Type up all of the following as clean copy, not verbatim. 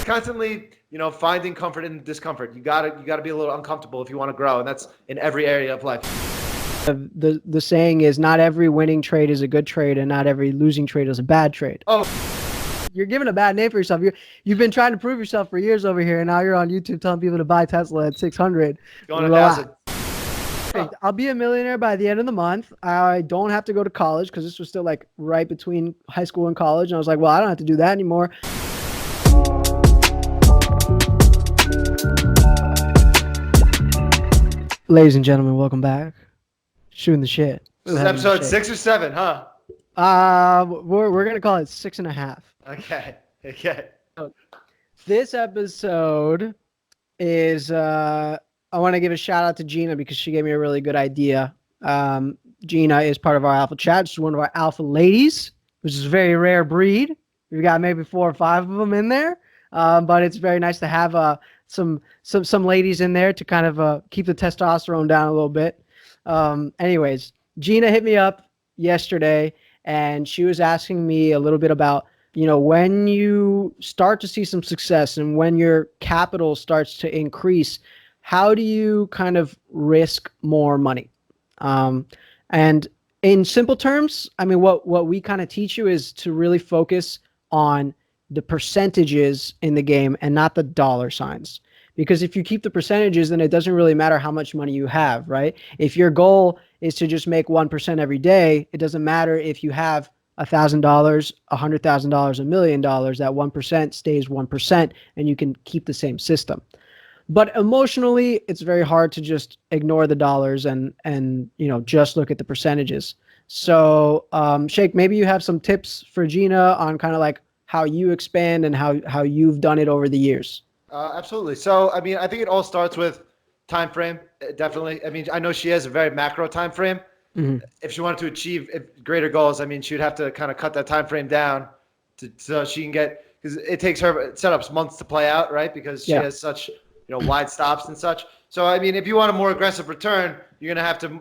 constantly, finding comfort in discomfort. You gotta be a little uncomfortable if you want to grow, and that's in every area of life. The saying is not every winning trade is a good trade, and not every losing trade is a bad trade. Oh, you're giving a bad name for yourself. You've been trying to prove yourself for years over here, and now you're on YouTube telling people to buy Tesla at 600. going 1,000. I'll be a millionaire by the end of the month. I don't have to go to college because this was still like right between high school and college. And I was like, well, I don't have to do that anymore. Ladies and gentlemen, welcome back. Shooting the shit. This is episode 6 or 7, huh? We're gonna call it 6.5. Okay. This episode is I want to give a shout out to Gina because she gave me a really good idea. Gina is part of our alpha chat. She's one of our alpha ladies, which is a very rare breed. We've got maybe 4 or 5 of them in there, but it's very nice to have some ladies in there to kind of keep the testosterone down a little bit. Anyways, Gina hit me up yesterday, and she was asking me a little bit about, when you start to see some success and when your capital starts to increase, how do you kind of risk more money? And in simple terms, I mean, what we kind of teach you is to really focus on the percentages in the game and not the dollar signs. Because if you keep the percentages, then it doesn't really matter how much money you have, right? If your goal is to just make 1% every day, it doesn't matter if you have $1,000, $100,000, $1 million, that 1% stays 1% and you can keep the same system. But emotionally, it's very hard to just ignore the dollars and just look at the percentages. So, Sheikh, maybe you have some tips for Gina on kind of like how you expand and how you've done it over the years. Absolutely. So, I mean, I think it all starts with time frame. Definitely. I mean, I know she has a very macro time frame. Mm-hmm. If she wanted to achieve greater goals, I mean, she would have to kind of cut that time frame down so she can get, because it takes her setups months to play out, right? Because she has such wide stops and such. So, I mean, if you want a more aggressive return, you're going to have to,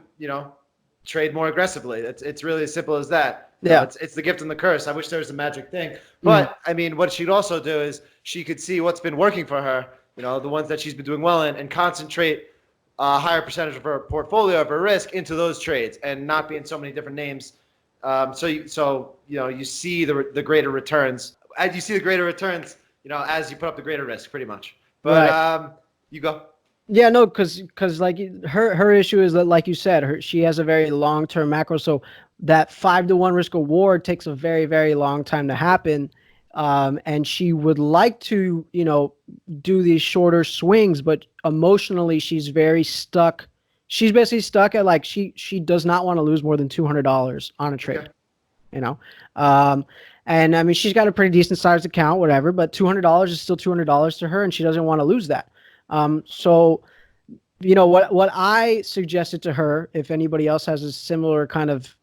trade more aggressively. It's really as simple as that. Yeah. It's the gift and the curse. I wish there was a magic thing. But, I mean, what she'd also do is she could see what's been working for her, the ones that she's been doing well in, and concentrate a higher percentage of her portfolio, of her risk, into those trades and not be in so many different names. So you see the greater returns. As you see the greater returns, as you put up the greater risk, pretty much. But right. You go. Yeah, no, because like her issue is that, like you said, she has a very long-term macro. So that 5-to-1 risk reward takes a very, very long time to happen. And she would like to, do these shorter swings, but emotionally she's very stuck. She's basically stuck at like she does not want to lose more than $200 on a trade. Okay. And I mean, she's got a pretty decent sized account, whatever, but $200 is still $200 to her, and she doesn't want to lose that. So, what I suggested to her, if anybody else has a similar kind of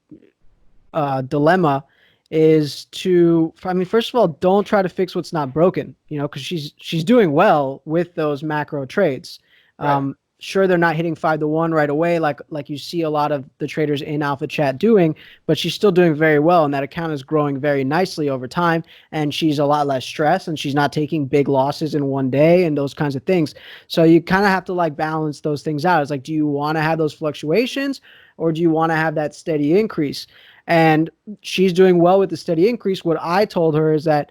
dilemma, is first of all, don't try to fix what's not broken, because she's doing well with those macro trades. Right. Sure, they're not hitting 5-to-1 right away, like you see a lot of the traders in Alpha Chat doing, but she's still doing very well, and that account is growing very nicely over time, and she's a lot less stressed, and she's not taking big losses in one day and those kinds of things. So you kind of have to like balance those things out. It's like, do you want to have those fluctuations, or do you want to have that steady increase? And she's doing well with the steady increase. What I told her is that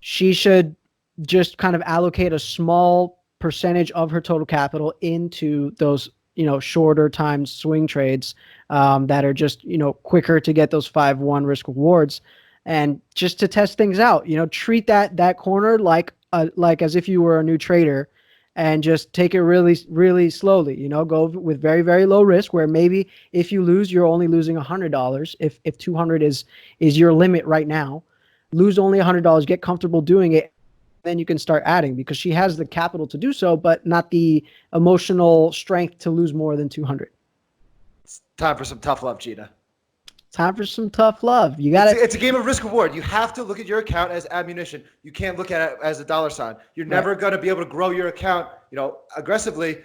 she should just kind of allocate a small percentage of her total capital into those, shorter time swing trades that are just, quicker to get those 5-1 risk rewards, and just to test things out. Treat that corner like as if you were a new trader, and just take it really, really slowly. Go with very, very low risk, where maybe if you lose, you're only losing $100. If 200 is your limit right now, lose only $100, get comfortable doing it. Then you can start adding, because she has the capital to do so, but not the emotional strength to lose more than 200. It's time for some tough love, Gina. Time for some tough love. You got It's a game of risk reward. You have to look at your account as ammunition. You can't look at it as a dollar sign. You're never going to be able to grow your account, aggressively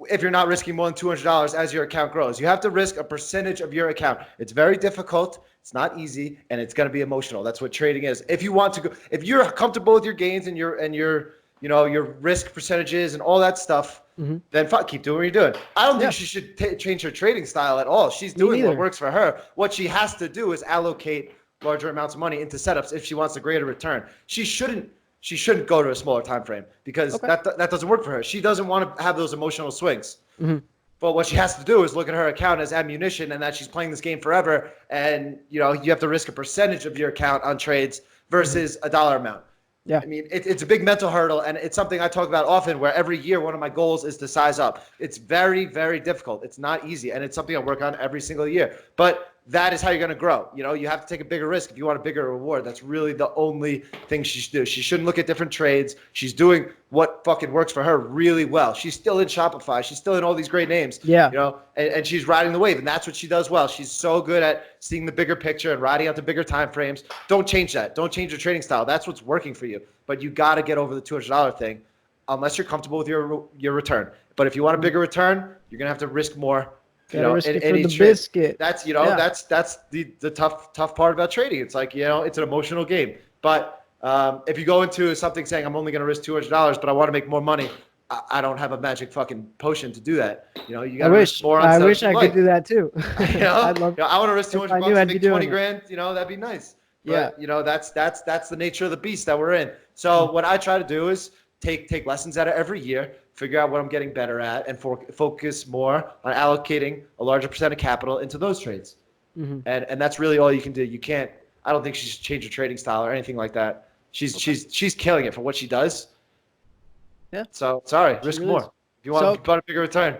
if you're not risking more than $200 as your account grows. You have to risk a percentage of your account. It's very difficult. It's not easy, and it's going to be emotional. That's what trading is. If you want to go, if you're comfortable with your gains and your your risk percentages and all that stuff, then fuck, keep doing what you're doing. I don't think she should change her trading style at all. She's doing what works for her. What she has to do is allocate larger amounts of money into setups if she wants a greater return. She shouldn't go to a smaller time frame because that doesn't work for her. She doesn't want to have those emotional swings. But what she has to do is look at her account as ammunition and that she's playing this game forever. And, you have to risk a percentage of your account on trades versus a dollar amount. Yeah. I mean, it's a big mental hurdle, and it's something I talk about often where every year one of my goals is to size up. It's very, very difficult. It's not easy, and it's something I work on every single year. But that is how you're going to grow. You have to take a bigger risk if you want a bigger reward. That's really the only thing she should do. She shouldn't look at different trades. She's doing what fucking works for her really well. She's still in Shopify. She's still in all these great names. Yeah. And she's riding the wave, and that's what she does well. She's so good at seeing the bigger picture and riding out the bigger time frames. Don't change that. Don't change your trading style. That's what's working for you. But you got to get over the $200 thing unless you're comfortable with your return. But if you want a bigger return, you're going to have to risk more. Risk it for the biscuit. That's that's the tough part about trading. It's like it's an emotional game. But if you go into something saying I'm only going to risk $200, but I want to make more money, I don't have a magic fucking potion to do that. You got to risk more. I wish I could do that too. I want to risk $200 and make 20 grand. That'd be nice. But, that's the nature of the beast that we're in. So what I try to do is take lessons out of every year, figure out what I'm getting better at, and focus more on allocating a larger percent of capital into those trades. And that's really all you can do. You can't. I don't think she should change her trading style or anything like that. She's killing it for what she does. Yeah. So sorry, risk more if you want a bigger return.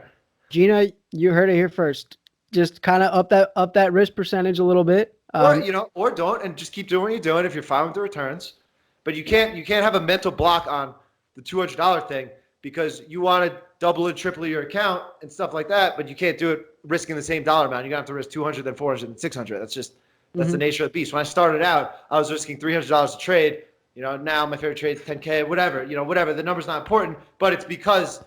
Gina, you heard it here first. Just kind of up that risk percentage a little bit. Or don't, and just keep doing what you're doing if you're fine with the returns. But you can't have a mental block on the $200 thing because you want to double and triple your account and stuff like that, but you can't do it risking the same dollar amount. You're gonna have to risk 200, then 400, and 600. That's the nature of the beast. When I started out, I was risking $300 a trade. Now my favorite trade is 10K, whatever. Whatever. The number's not important, but it's because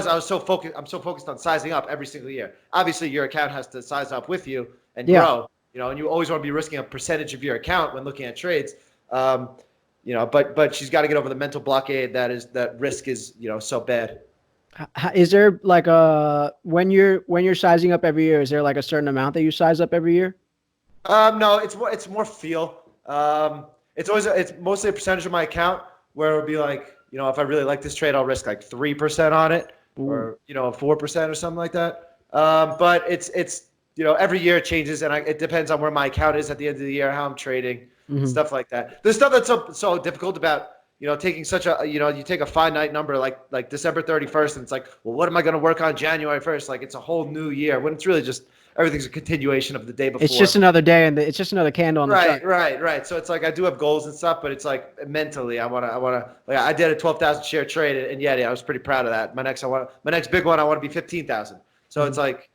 I was so focused. I'm so focused on sizing up every single year. Obviously, your account has to size up with you and grow. And you always want to be risking a percentage of your account when looking at trades. But she's got to get over the mental blockade that risk is, so bad. Is there like when you're sizing up every year, is there like a certain amount that you size up every year? No, it's more feel. It's mostly a percentage of my account where it'll be like, if I really like this trade, I'll risk like 3% on it. Ooh. Or 4% or something like that. But it's every year it changes, and it depends on where my account is at the end of the year, how I'm trading, stuff like that. The stuff that's so difficult about taking such a you take a finite number like December 31st, and it's like, well, what am I going to work on January 1st? Like it's a whole new year when it's really just everything's a continuation of the day before. It's just another day, and it's just another candle on the chart. Right. So it's like I do have goals and stuff, but it's like mentally, I want to. Like I did a 12,000 share trade, and I was pretty proud of that. My next big one, I want to be 15,000. So it's like,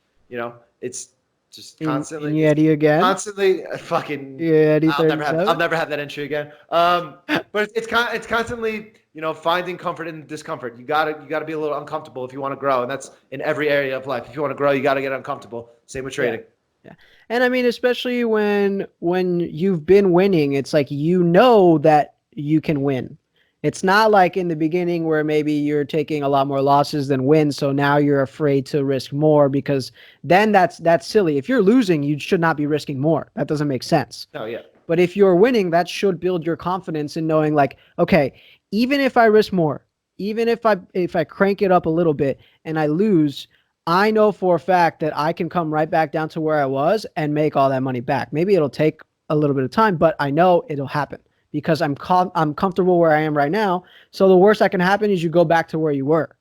it's just constantly. Yeti again. Constantly, fucking. Yeti. I'll never have that entry again. But it's constantly, finding comfort in discomfort. You gotta be a little uncomfortable if you want to grow, and that's in every area of life. If you want to grow, you gotta get uncomfortable. Same with trading. Yeah. And I mean, especially when you've been winning, it's like that you can win. It's not like in the beginning where maybe you're taking a lot more losses than wins, so now you're afraid to risk more because then that's silly. If you're losing, you should not be risking more. That doesn't make sense. Oh yeah. But if you're winning, that should build your confidence in knowing like, okay, even if I risk more, even if I crank it up a little bit and I lose, I know for a fact that I can come right back down to where I was and make all that money back. Maybe it'll take a little bit of time, but I know it'll happen. Because I'm comfortable where I am right now. So the worst that can happen is you go back to where you were.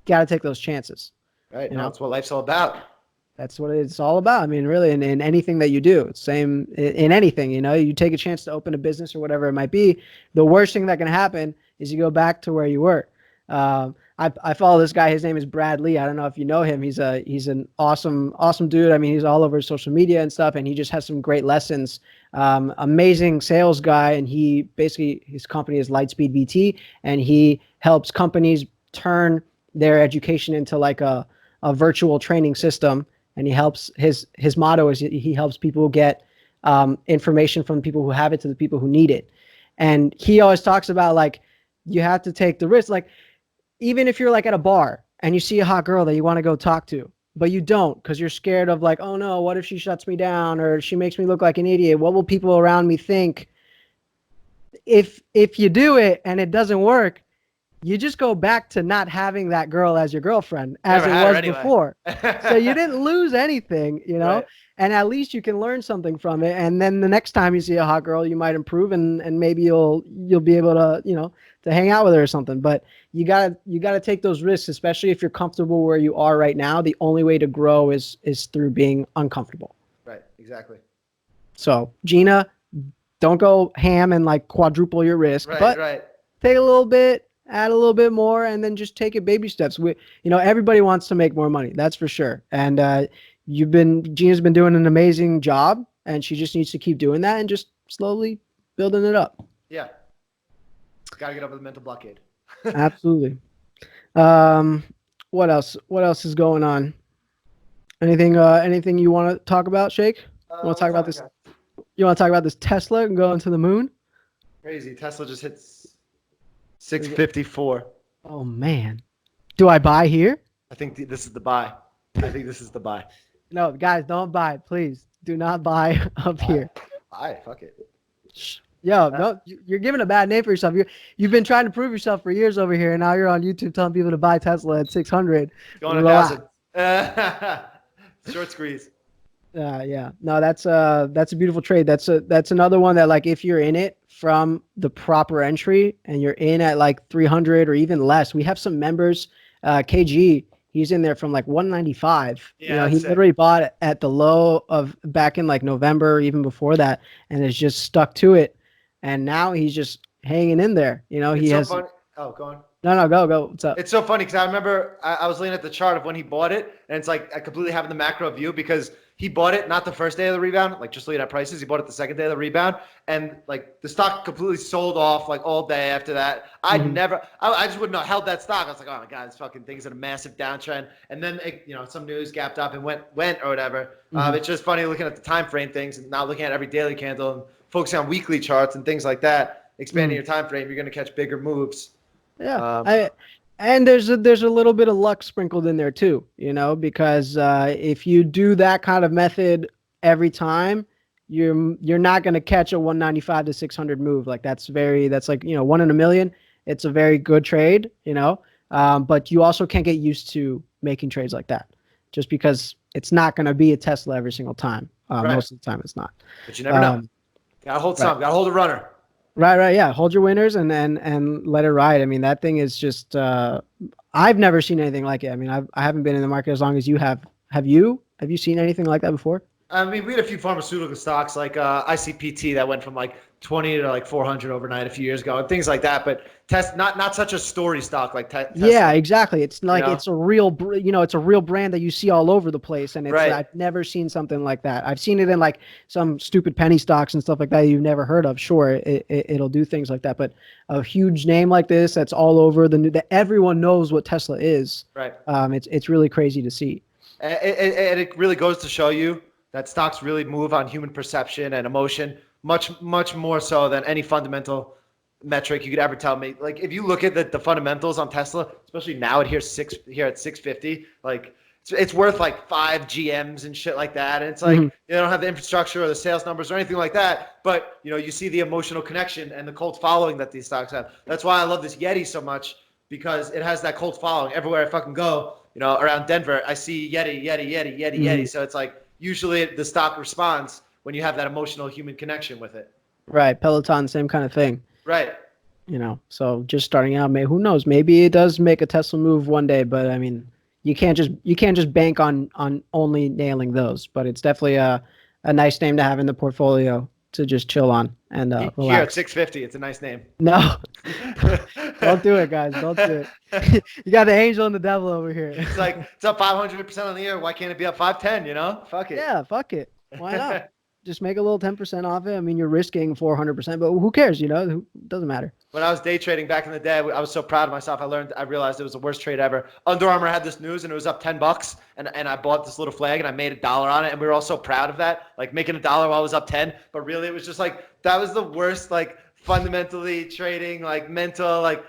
Got to take those chances. Right. That's what life's all about. That's what it's all about. I mean, really, in anything that you do, it's same in anything, you take a chance to open a business or whatever it might be. The worst thing that can happen is you go back to where you were. I follow this guy. His name is Brad Lee. I don't know if you know him. He's an awesome dude. I mean, he's all over social media and stuff, and he just has some great lessons. Amazing sales guy, and his company is Lightspeed VT, and he helps companies turn their education into like a virtual training system. And he helps his motto is he helps people get information from people who have it to the people who need it. And he always talks about like you have to take the risk. Like, even if you're like at a bar and you see a hot girl that you want to go talk to, but you don't because you're scared of like, oh no, what if she shuts me down or she makes me look like an idiot? What will people around me think? If you do it and it doesn't work, you just go back to not having that girl as your girlfriend as Never it had her was anyway. before. So you didn't lose anything, you know, Right. and at least you can learn something from it. And then the next time you see a hot girl, you might improve and maybe you'll be able to, to hang out with her or something. But you gotta take those risks, especially if you're comfortable where you are right now. The only way to grow is through being uncomfortable. Right. Exactly. So Gina, don't go ham and like quadruple your risk, Right. but Right. take a little bit, add a little bit more, and then just take it baby steps. Everybody wants to make more money, that's for sure. And Gina's been doing an amazing job, and she just needs to keep doing that and just slowly building it up. Yeah. Gotta get over the mental blockade. Absolutely. Um, what else? What else is going on? Anything you want to talk about, Shake? You want to talk What's about up, this? guys? You want to talk about this Tesla and going to the moon? Crazy. Tesla just hits 654. Oh man, do I buy here? I think this is the buy. I think this is the buy. No, guys, don't buy. Please do not buy up here. Buy. Fuck it. Yo, no, you're giving a bad name for yourself. You've been trying to prove yourself for years over here, and now you're on YouTube telling people to buy Tesla at 600. Going 1,000. Short squeeze. Yeah. No, that's a beautiful trade. That's another one that, like, if you're in it from the proper entry and you're in at like 300 or even less. We have some members, KG, he's in there from like 195. Yeah, he literally bought it at the low of back in like November, even before that, and has just stuck to it. And now he's just hanging in there. It's so funny. Oh, go on. No, go. What's up? It's so funny because I remember I was looking at the chart of when he bought it, and it's like I completely have the macro view because he bought it not the first day of the rebound, like just looking at prices. He bought it the second day of the rebound, and like the stock completely sold off like all day after that. I just wouldn't have held that stock. I was like, oh my god, this fucking thing's in a massive downtrend. And then some news gapped up and went or whatever. It's just funny looking at the time frame things and not looking at every daily candle and focusing on weekly charts and things like that. Expanding your time frame, you're going to catch bigger moves. Yeah. And there's a little bit of luck sprinkled in there too, because if you do that kind of method every time, you're not going to catch a 195 to 600 move. Like that's like, 1 in a million. It's a very good trade, but you also can't get used to making trades like that just because it's not going to be a Tesla every single time. Right. Most of the time it's not. But you never know. Got to hold some. Got to hold a runner. Right. Yeah. Hold your winners and let it ride. I mean, that thing is just, I've never seen anything like it. I mean, I haven't been in the market as long as you have. Have you seen anything like that before? I mean, we had a few pharmaceutical stocks like ICPT that went from like 20 to like 400 overnight a few years ago and things like that. But not such a story stock like Tesla. Yeah, exactly. It's like it's a real, it's a real brand that you see all over the place, and I've never seen something like that. I've seen it in like some stupid penny stocks and stuff like that you've never heard of. Sure, it'll do things like that, but a huge name like this that's all over that everyone knows what Tesla is. Right. It's really crazy to see. And it really goes to show you that stocks really move on human perception and emotion much more so than any fundamental metric you could ever tell me. Like if you look at the fundamentals on Tesla, especially now here at 650, like it's worth like 5 GMs and shit like that. And it's like they don't have the infrastructure or the sales numbers or anything like that. But you see the emotional connection and the cult following that these stocks have. That's why I love this Yeti so much, because it has that cult following. Everywhere I fucking go, around Denver, I see Yeti. So it's like usually the stock responds when you have that emotional human connection with it. Right. Peloton, same kind of thing. Right. So just starting out, who knows? Maybe it does make a Tesla move one day, but I mean, you can't just bank on only nailing those. But it's definitely a nice name to have in the portfolio to just chill on and relax. Here at 650, it's a nice name. No, don't do it, guys. Don't do it. You got the angel and the devil over here. It's like it's up 500% on the year. Why can't it be up 510? Fuck it. Yeah, fuck it. Why not? Just make a little 10% off it. I mean, you're risking 400%, but who cares? It doesn't matter. When I was day trading back in the day, I was so proud of myself. I realized it was the worst trade ever. Under Armour had this news and it was up $10, and I bought this little flag and I made $1 on it, and we were all so proud of that, like making $1 while it was up 10. But really, it was just like that was the worst like fundamentally trading, like mental, like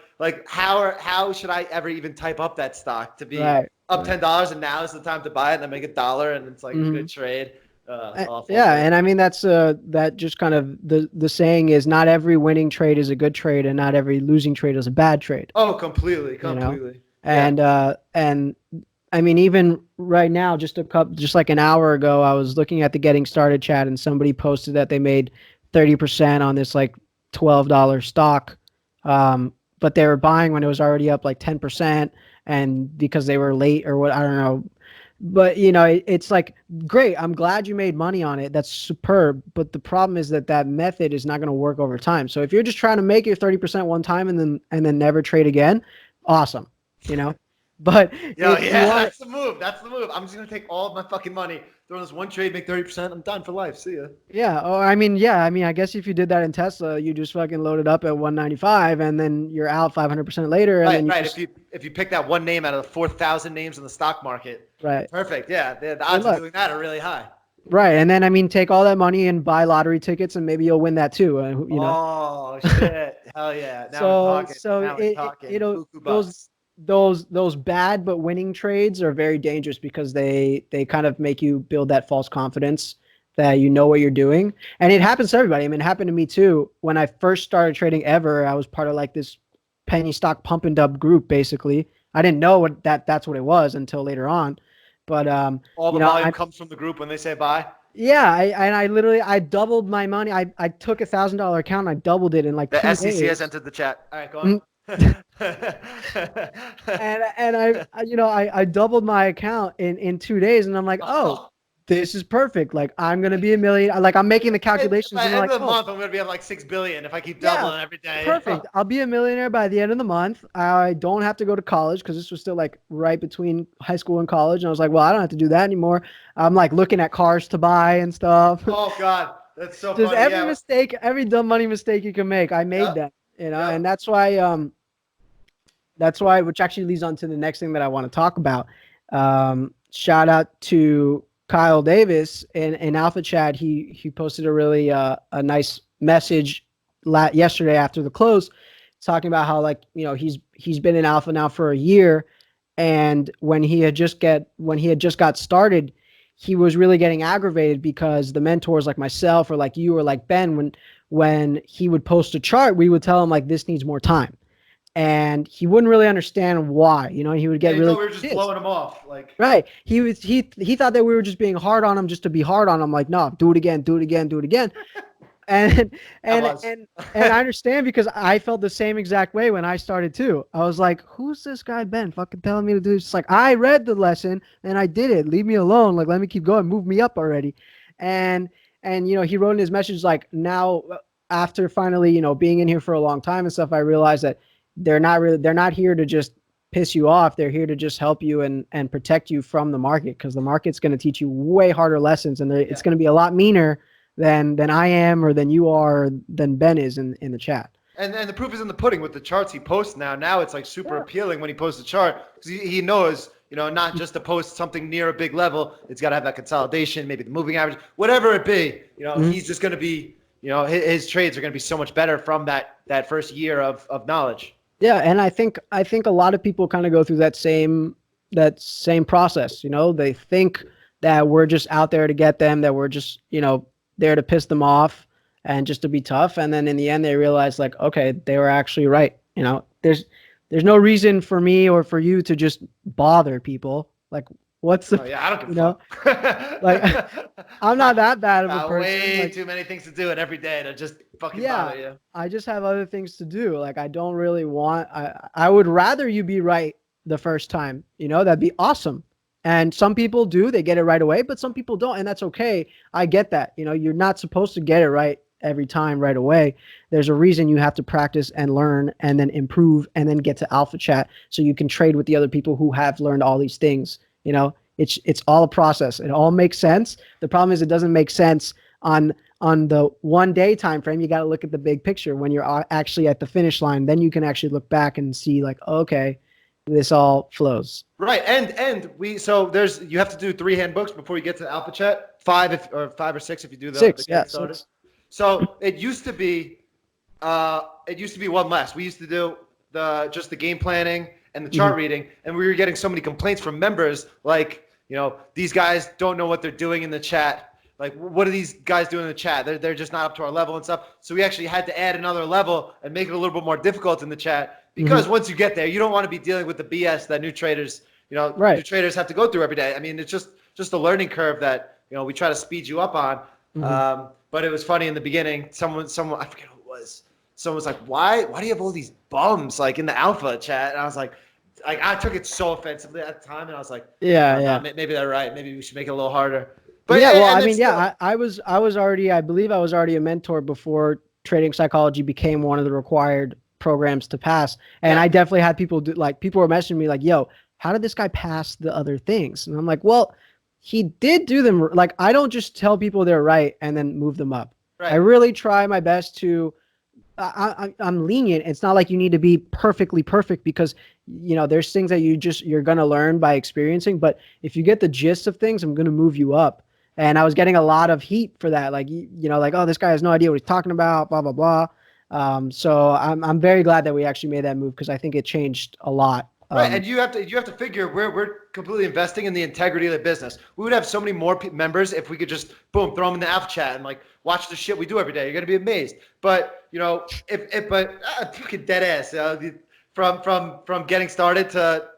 how should I ever even type up that stock to be Right. up $10 and now is the time to buy it and then make $1 and it's like a Mhm. good trade. Awful, Yeah, but and I mean that's that just kind of the saying is not every winning trade is a good trade and not every losing trade is a bad trade, oh, completely, you know? completely, yeah. And I mean even right now just like an hour ago I was looking at the getting started chat and somebody posted that they made 30% on this like $12 stock. But they were buying when it was already up like 10% and because they were late or what I don't know. But it's like great. I'm glad you made money on it. That's superb. But the problem is that method is not going to work over time. So if you're just trying to make your 30% one time and then never trade again, awesome. You know. But Yo, if you yeah, want, that's the move. That's the move. I'm just gonna take all of my fucking money, throw in this one trade, make 30%. I'm done for life. See ya. yeah. Oh, I mean, yeah. I mean, I guess if you did that in Tesla, you just fucking load it up at 195, and then you're out 500% later, and Right, then you right. just If you pick that one name out of the 4,000 names in the stock market, right. perfect. Yeah, the Good odds of luck. doing that are really high. Right, and then I mean, take all that money and buy lottery tickets, and maybe you'll win that too. Oh shit! Hell yeah! Now we're So talking. so Now we're it talking. it'll Buku those bucks. those bad but winning trades are very dangerous because they kind of make you build that false confidence that you know what you're doing. And it happens to everybody. I mean, it happened to me too. When I first started trading ever, I was part of like this penny stock pump and dump group basically. I didn't know that's what it was until later on. But All you the know, volume I comes from the group when they say bye. yeah, I literally I doubled my money. I took $1,000 account and I doubled it in like The two SEC has days. entered the chat. All right, go Mm, on. and I doubled my account in 2 days, and I'm like, oh, Oh, this is perfect. Like I'm gonna be a million. Like I'm making the calculations, by and the I'm end like, of the oh, month, I'm gonna be up like 6 billion if I keep yeah, doubling every day. perfect. I'll be a millionaire by the end of the month. I don't have to go to college because this was still like right between high school and college, and I was like, well, I don't have to do that anymore. I'm like looking at cars to buy and stuff. Oh God, that's so Just funny. every Yeah, mistake, every dumb money mistake you can make, I made yep, them. And yep. that's why, which actually leads on to the next thing that I want to talk about. Shout out to Kyle Davis in Alpha Chat. He posted a really a nice message yesterday after the close, talking about how like he's been in Alpha now for a year, and when he had just got started, he was really getting aggravated because the mentors like myself or like you or like Ben, when he would post a chart, we would tell him like this needs more time, and he wouldn't really understand why. He would Yeah, get you thought really we were just pissed. blowing them off. Like, Right. He thought that we were just being hard on him just to be hard on him. Like, no, do it again, do it again, do it again. And I and was. and and I understand because I felt the same exact way when I started too. I was like, who's this guy Ben fucking telling me to do this? It's like I read the lesson and I did it. Leave me alone. Like, let me keep going. Move me up already. And he wrote in his message like now after finally, being in here for a long time and stuff, I realized that they're not here to just piss you off. They're here to just help you and protect you from the market, because the market's going to teach you way harder lessons, and Yeah. it's going to be a lot meaner than I am or than you are or than Ben is in the chat. And the proof is in the pudding with the charts he posts now. Now it's like super Yeah. appealing when he posts a chart because he knows, not just to post something near a big level. It's got to have that consolidation, maybe the moving average, whatever it be. Mhm. He's just going to be, his trades are going to be so much better from that first year of knowledge. Yeah, and I think a lot of people kind of go through that same process. They think that we're just out there to get them, that we're just there to piss them off and just to be tough, and then in the end they realize like, okay, they were actually right. There's no reason for me or for you to just bother people. Like, what's the Oh yeah, I don't give you a know like fuck. I'm not that bad of a Got person. way Like, too many things to do it every day to just fucking yeah, bother you. I just have other things to do. Like, I don't really want, I would rather you be right the first time. That'd be awesome. And some people do, they get it right away, but some people don't, and that's okay. I get that. You're not supposed to get it right every time right away. There's a reason you have to practice and learn and then improve and then get to alpha chat so you can trade with the other people who have learned all these things. It's all a process. It all makes sense. The problem is it doesn't make sense on the 1 day time frame. You got to look at the big picture when you're actually at the finish line. Then you can actually look back and see like, okay, this all flows. Right, and you have to do 3 handbooks before you get to Alpha Chat. 5 or 6 if you do the Six, getting yeah, started. six. So it used to be It used to be one less. We used to do just the game planning and the chart reading, and we were getting so many complaints from members, like, these guys don't know what they're doing in the chat. Like, what are these guys doing in the chat? They're just not up to our level and stuff. So we actually had to add another level and make it a little bit more difficult in the chat, because once you get there, you don't want to be dealing with the BS that new traders have to go through every day. I mean, it's just a learning curve that, we try to speed you up on. But it was funny in the beginning. Someone, I forget who it was. Someone was like, why do you have all these bums like in the alpha chat? And I was like I took it so offensively at the time, and I was like, yeah. Maybe they're right. Maybe we should make it a little harder. But yeah, well, I mean, I was already, I believe I was already a mentor before trading psychology became one of the required programs to pass. And I definitely had people people were messaging me like, yo, how did this guy pass the other things? And I'm like, well, he did do them. Like, I don't just tell people they're right and then move them up. Right. I really try my best to, I'm lenient. It's not like you need to be perfectly perfect, because there's things that you're going to learn by experiencing. But if you get the gist of things, I'm going to move you up. And I was getting a lot of heat for that. Like, like, oh, this guy has no idea what he's talking about, blah, blah, blah. So I'm very glad that we actually made that move, because I think it changed a lot. Right, and you have to figure we're completely investing in the integrity of the business. We would have so many more members if we could just boom throw them in the alpha chat and like watch the shit we do every day. You're gonna be amazed. But fucking dead ass. From getting started to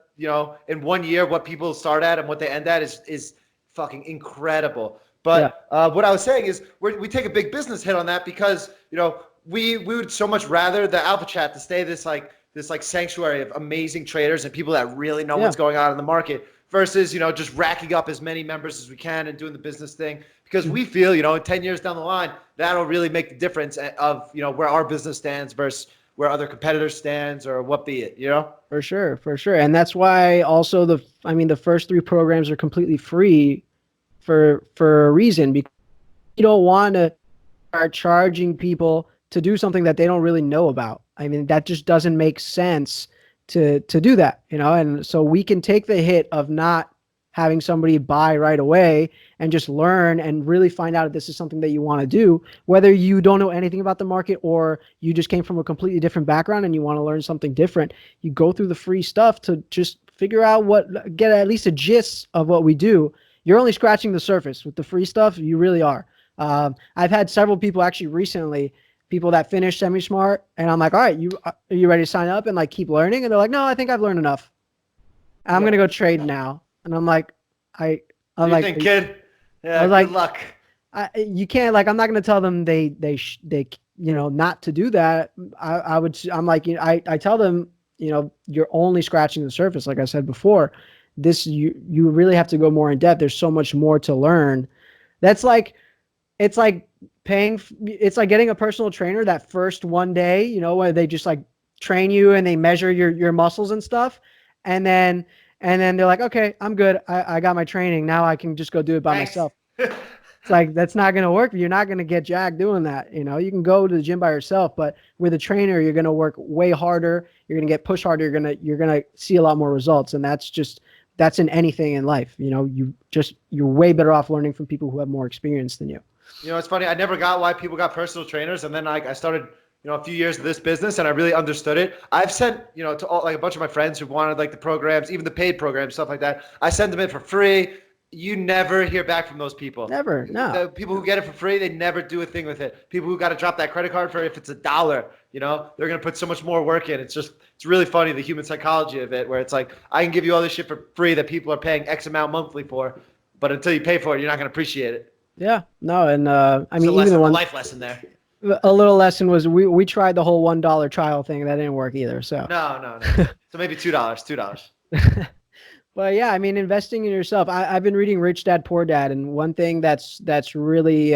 in 1 year what people start at and what they end at is fucking incredible. But what I was saying is we take a big business hit on that, because we would so much rather the alpha chat to stay this sanctuary of amazing traders and people that really know what's going on in the market, versus just racking up as many members as we can and doing the business thing, because we feel in 10 years down the line that'll really make the difference of where our business stands versus where other competitors stands, or what be it. For sure. And that's why also the first 3 programs are completely free for a reason, because you don't want to start charging people to do something that they don't really know about. I mean, that just doesn't make sense to do that, and so we can take the hit of not having somebody buy right away and just learn and really find out if this is something that you want to do, whether you don't know anything about the market or you just came from a completely different background and you want to learn something different. You go through the free stuff to just figure out get at least a gist of what we do. You're only scratching the surface with the free stuff. You really are. I've had several people actually recently, people that finish semi-smart, and I'm like, all right, are you ready to sign up and like keep learning? And they're like, no, I think I've learned enough. I'm going to go trade now. And I'm like, I'm like, think, kid? Yeah, good like, luck. You can't, like, I'm not going to tell them they not to do that. I'm like, I tell them, you're only scratching the surface. Like I said before, you really have to go more in depth. There's so much more to learn. It's like getting a personal trainer that first one day, where they just like train you and they measure your muscles and stuff. And then they're like, okay, I'm good. I got my training. Now I can just go do it by myself. It's like, that's not going to work. You're not going to get jacked doing that. You can go to the gym by yourself, but with a trainer, you're going to work way harder. You're going to get pushed harder. You're going to see a lot more results. And that's in anything in life. You're way better off learning from people who have more experience than you. It's funny. I never got why people got personal trainers. And then I started, a few years of this business, and I really understood it. I've sent, to all, like a bunch of my friends who wanted like the programs, even the paid programs, stuff like that. I send them in for free. You never hear back from those people. Never, no. The people who get it for free, they never do a thing with it. People who got to drop that credit card for, if it's $1, they're going to put so much more work in. It's really funny, the human psychology of it, where it's like, I can give you all this shit for free that people are paying X amount monthly for, but until you pay for it, you're not going to appreciate it. Yeah, no, and I mean, even the life lesson there. A little lesson was we tried the whole $1 trial thing. That didn't work either. So no. So maybe $2. But yeah, I mean, investing in yourself. I've been reading Rich Dad Poor Dad, and one thing that's really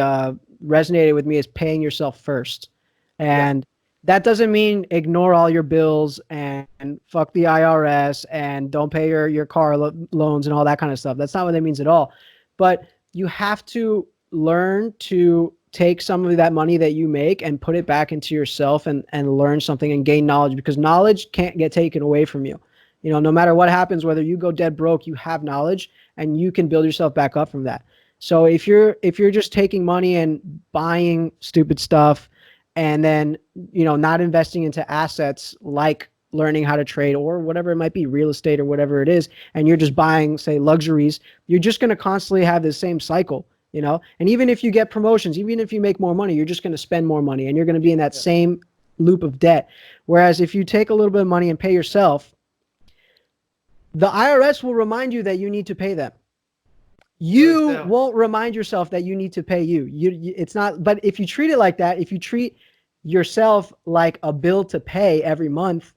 resonated with me is paying yourself first. And that doesn't mean ignore all your bills and fuck the IRS and don't pay your car loans and all that kind of stuff. That's not what that means at all. But you have to learn to take some of that money that you make and put it back into yourself and learn something and gain knowledge, because knowledge can't get taken away from you. No matter what happens, whether you go dead broke, you have knowledge and you can build yourself back up from that. So if you're just taking money and buying stupid stuff and then, not investing into assets like learning how to trade or whatever it might be, real estate or whatever it is, and you're just buying, say, luxuries, you're just going to constantly have the same cycle, and even if you get promotions, even if you make more money, you're just going to spend more money, and you're going to be in that same loop of debt. Whereas if you take a little bit of money and pay yourself, the IRS will remind you that you need to pay them. You won't remind yourself that you need to pay you. It's not, but if you treat it like that, if you treat yourself like a bill to pay every month,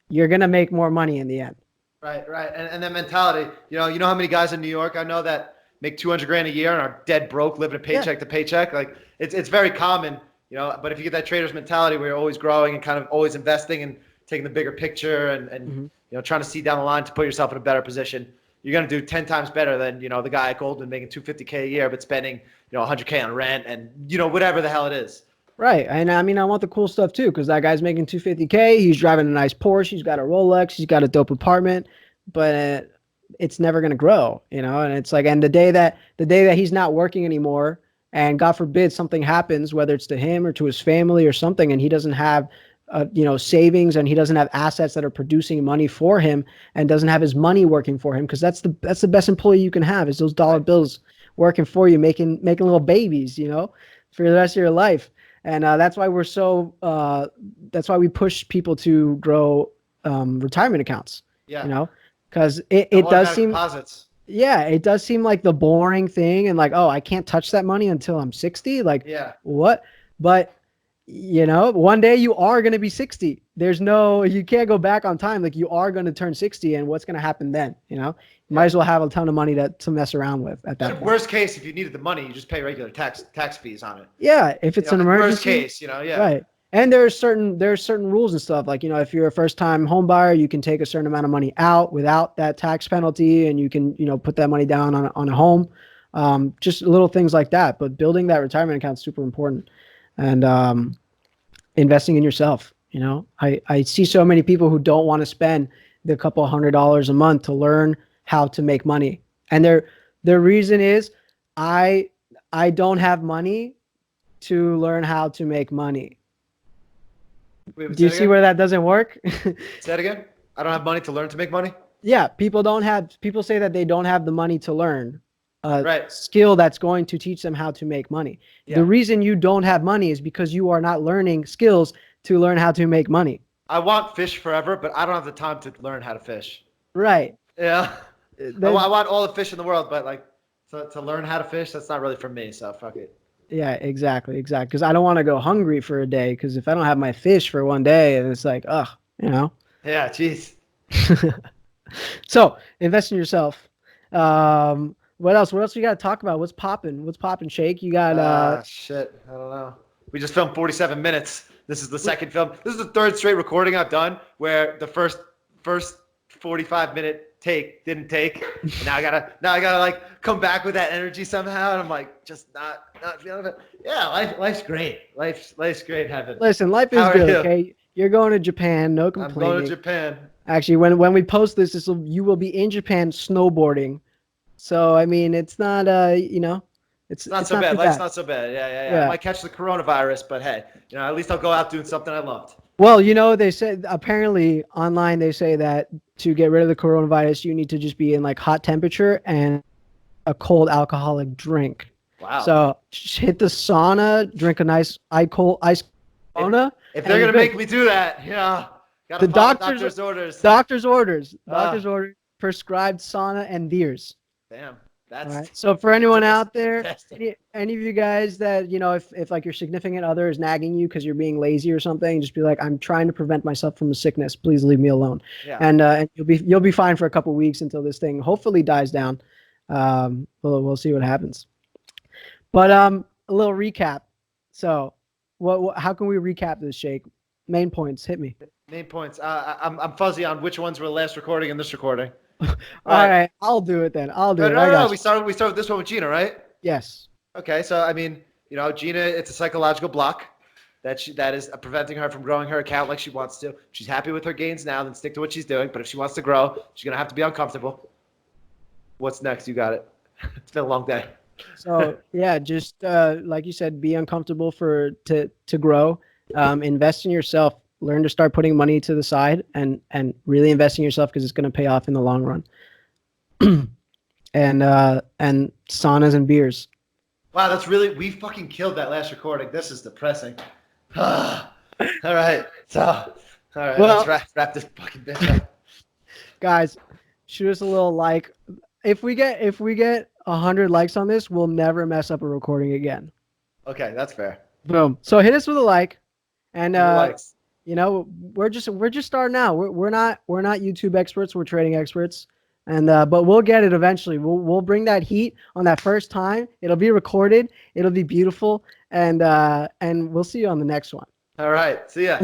you're going to make more money in the end. Right. And that mentality, you know how many guys in New York I know that make 200 grand a year and are dead broke, living a paycheck to paycheck. Like it's very common, but if you get that trader's mentality where you're always growing and kind of always investing and taking the bigger picture and trying to see down the line to put yourself in a better position, you're going to do 10 times better than, the guy at Goldman making $250K a year, but spending, $100K on rent and, whatever the hell it is. Right. And I mean, I want the cool stuff too, because that guy's making $250K. He's driving a nice Porsche. He's got a Rolex. He's got a dope apartment, but it's never going to grow, and it's like, and the day that he's not working anymore, and God forbid something happens, whether it's to him or to his family or something, and he doesn't have savings, and he doesn't have assets that are producing money for him, and doesn't have his money working for him, because that's the best employee you can have, is those dollar bills working for you, making little babies, for the rest of your life. And that's why that's why we push people to grow retirement accounts. Yeah. Because it does seem deposits. Yeah, it does seem like the boring thing, and like, oh, I can't touch that money until I'm 60. Like, what? But one day you are going to be 60. You can't go back on time. Like, you are going to turn 60, and what's going to happen then? You might as well have a ton of money to mess around with at that point. Worst case, if you needed the money, you just pay regular tax fees on it. Yeah, if it's an emergency. Worst case, Right. And there's certain rules and stuff. Like, if you're a first time home buyer, you can take a certain amount of money out without that tax penalty, and you can, put that money down on a home. Just little things like that. But building that retirement account is super important. And investing in yourself. I see so many people who don't want to spend the couple $100 a month to learn how to make money. And their reason is, I don't have money to learn how to make money. Wait, do you see where that doesn't work? Say that again? I don't have money to learn to make money? Yeah, people say that they don't have the money to learn a skill that's going to teach them how to make money. Yeah. The reason you don't have money is because you are not learning skills to learn how to make money. I want fish forever, but I don't have the time to learn how to fish. Right. Yeah. I want all the fish in the world, but like to learn how to fish, that's not really for me, so fuck it. Yeah, exactly. Because I don't want to go hungry for a day, because if I don't have my fish for one day, and it's like, ugh, Yeah, jeez. So invest in yourself. What else? What else we got to talk about? What's popping? Shake? You got shit. I don't know. We just filmed 47 minutes. This is the second film. This is the third straight recording I've done where the first 45-minute take didn't take. And now I gotta like come back with that energy somehow, and I'm like just not feeling it. Yeah, life's great. Life's great, Heaven. Listen, life is good. You? Okay, you're going to Japan. No complaining. I'm going to Japan. Actually, when we post this, you will be in Japan snowboarding. So I mean, it's not it's not so bad. Life's not so bad. Yeah. I might catch the coronavirus, but hey, at least I'll go out doing something I loved. Well, they said apparently online they say that to get rid of the coronavirus, you need to just be in like hot temperature and a cold alcoholic drink. Wow. So hit the sauna, drink a nice ice sauna. If they're gonna make me do that, gotta follow doctor's orders. Doctor's orders. Prescribed sauna and beers. Damn. That's right. So for anyone out there, any of you guys that, if like your significant other is nagging you because you're being lazy or something, just be like, I'm trying to prevent myself from a sickness. Please leave me alone. Yeah. And you'll be fine for a couple of weeks until this thing hopefully dies down. We'll see what happens. But a little recap. So how can we recap this, Shake? Main points. Hit me. Main points. I'm fuzzy on which ones were last recording and this recording. All right, I'll do it then. No. We started with this one with Gina, right? Yes. Okay, so I mean, Gina, it's a psychological block that is preventing her from growing her account like she wants to. She's happy with her gains now, then stick to what she's doing. But if she wants to grow, she's gonna have to be uncomfortable. What's next? You got it. It's been a long day. So yeah, just like you said, be uncomfortable to grow. Invest in yourself. Learn to start putting money to the side and really invest in yourself because it's going to pay off in the long run. And saunas and beers. Wow, that's really, we fucking killed that last recording. This is depressing. All right. So, all right, Well, let's wrap this fucking bitch up. Guys, shoot us a little like. If we get 100 likes on this, we'll never mess up a recording again. Okay, that's fair. Boom. So hit us with a like, and Likes. you know, we're just starting out. We're not YouTube experts. We're trading experts, and but we'll get it eventually. We'll bring that heat on that first time. It'll be recorded. It'll be beautiful, and we'll see you on the next one. All right. See ya.